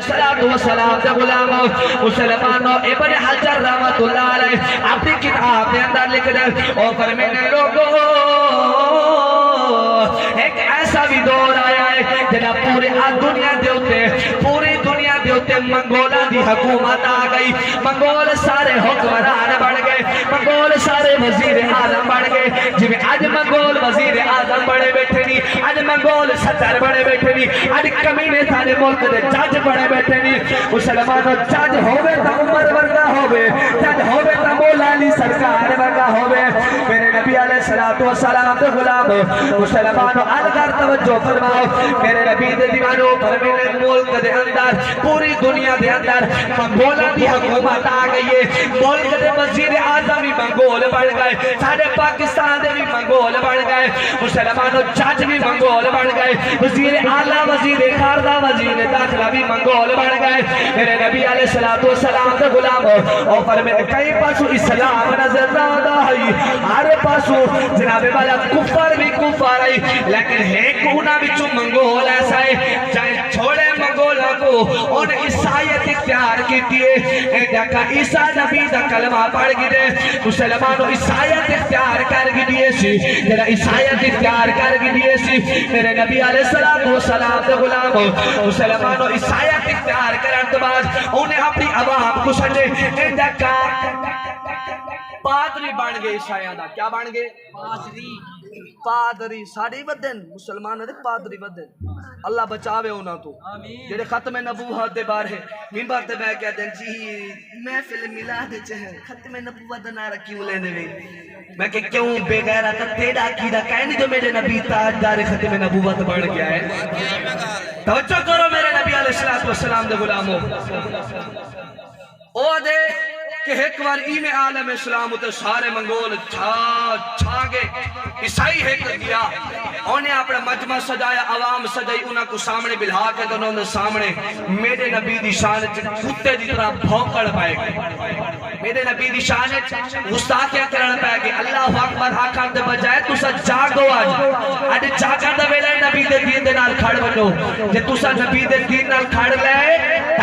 सलाम गुलाम मुसलमानों इब्न हजर रहमतुल्लाह अलैह अपनी किताब के अंदर लिख दे और फरमाने लोगों एक ऐसा भी दौर आया है जब पूरी दुनिया दे उत्ते मंगोला दी हुकूमत आ गई। मंगोल सारे हुक्मरान बन गए, मंगोल सारे वजीर आजम बन गए। जिवें अज मंगोल वजीर आजम बड़े बैठे नी, अज मंगोल सदर बड़े बैठे नी, अज कमीने सारे मुल्क दे जज बड़े बैठे नी। मुसलमानों जज होवे तां उमर वर्गा होवे, जज होवे तां मौला अली सरकार वर्गा होवे। मेरे नबी अलैहिस्सलातु वस्सलाम दे गुलाम मुसलमानों अलगर तवज्जो फरमाओ। मेरे नबी दे दीवानो फरमाने मुल्क दे अंदर पूरी दुनिया दे अंदर मंगोला दी हुकूमत आ गई है। मुल्क दे वजीर आजम भी मंगोल बन गए, सारे पाकिस्तान दे भी मंगोल बन गए। मुसलमानों जज भी मंगोल बन गए, वजीर आला वजीर खारजा वजीर दाखिला भी मंगोल बन गए। मेरे नबी अलैहिस्सलातु वस्सलाम दे गुलाम और फरमाने कई पासों इस्लाम नजर ना आई, हर पासों जनाबे वाला कुफर भी कुफर आई, लेकिन है कोना विचों मंगोल ऐसा है चाहे छोड़े मंगोलों को और ईसाईयत इख्तियार की देखा ईसा नबी दा कलमा पढ़ गिदे मुसलमानों ईसाईयत इख्तियार कर गिदिए सी जरा ईसाईयत इख्तियार कर गिदिए सी। मेरे नबी अलैहिस्सलातु वस्सलाम दे गुलाम मुसलमानों ईसाईयत इख्तियार करन तो बाद उन्हें अपनी आवाम को सजे देखा पादरी बन गए। ईसाइयां दा क्या बन गए? पादरी साड़ी वदन मुसलमान दे पादरी वदन। अल्लाह बचावे उन्हां तो जेड़े खत्म नबूवत दे बारे मिंबर ते बैठ के देन जी महफिल मिलाद च है खत्म नबूवत दा नारा क्यों लेने वे। मैं कि क्यों बेगैरत तेरा कीड़ा कहनी जो मेरे नबी ताजदार खत्म नबूवत बन गया है। तवज्जो करो मेरे नबी अलैहिस्सलातु वस्सलाम दे गुलामो ओ दे कि एक बार इमे आलम इस्लाम उते सारे मंगोल छा गए। ईसाई एक गया उन्हें अपना मजमा सजाया, आवाम सजाई, उन्हें को सामने बिठा के तो उन्होंने सामने मेरे नबी दी शान कुत्ते की तरह भौंकड़ पाए गए। मेरे नबी दी शान गुस्ताखियां करन पै गए। अल्लाहु अकबर आखण दे बजाय तुसा जागो अज जागण दा वेला नबी दे दीन दे नाल खड़ बनो। जे तुसा नबी दे दीन नाल खड़ ले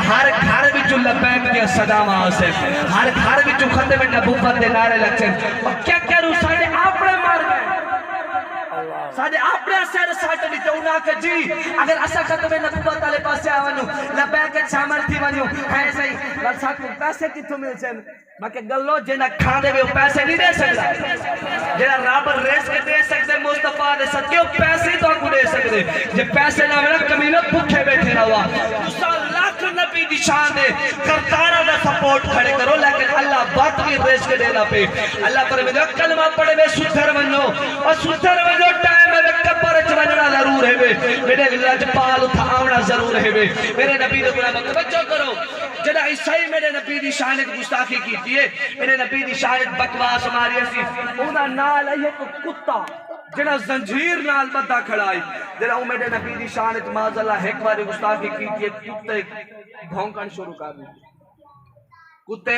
हर घर विच लबैक दी सदावां आसे, हर घर विच खत्म नबूवत दे नारे लगन। क्या करूं साडे आपणे मार गए, साडे आपणे सर साट दिते उना के जी अगर असा खत्म नबूवत वाले पासे आवनु लबैक शामिल थी वनु है सही गल साकू पैसे किथों मिल छन। मैं के गल्लो जेना खांदे वे पैसे नहीं दे सकदा, जेना रब रिस्क दे सकदे मुस्तफा दे सदके पैसे तो को दे सकदे। जे पैसे ना मेरा कमीना भूखे बैठे रहा तुसा लाख नबी दी शान दे करतारा दा सपोर्ट खड़े करो, लेकिन अल्लाह बात भी रिस्क देना पे। अल्लाह पर में कलमा पढ़े वे सुधर वनो और सुधर वनो टाइम में कब्र च वजना जरूर है वे, मेरे लजपाल उठा आवना जरूर है वे। मेरे नबी दे गुलाम तवज्जो करो जड़ा ईसाई मेरे नबी दी शान दी गुस्ताखी कीती है, मेरे नबी दी शान बकवास मारी सी उना नाल है कुत्ता जड़ा जंजीर नाल बद्दा खड़ा है जड़ा मेरे नबी दी शान माज़अल्लाह एक बार गुस्ताखी कीती है। कुत्ते भौंकण शुरू कर दी, कुत्ते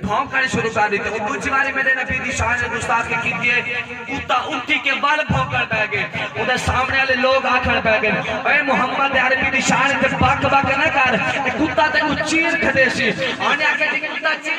भौंकण शुरू कर दी। दूसरी बारी मेरे नबी दी शान गुस्ताखी कीती है, कुत्ता उठी के बाल भौंकण पै गए। उधर सामने वाले लोग आखण पै गए ओए मुहम्मद अरबी दी शान ते बक बक ना कर, कुत्ता ते को चीर खदे सी आने आके कुत्ता चीर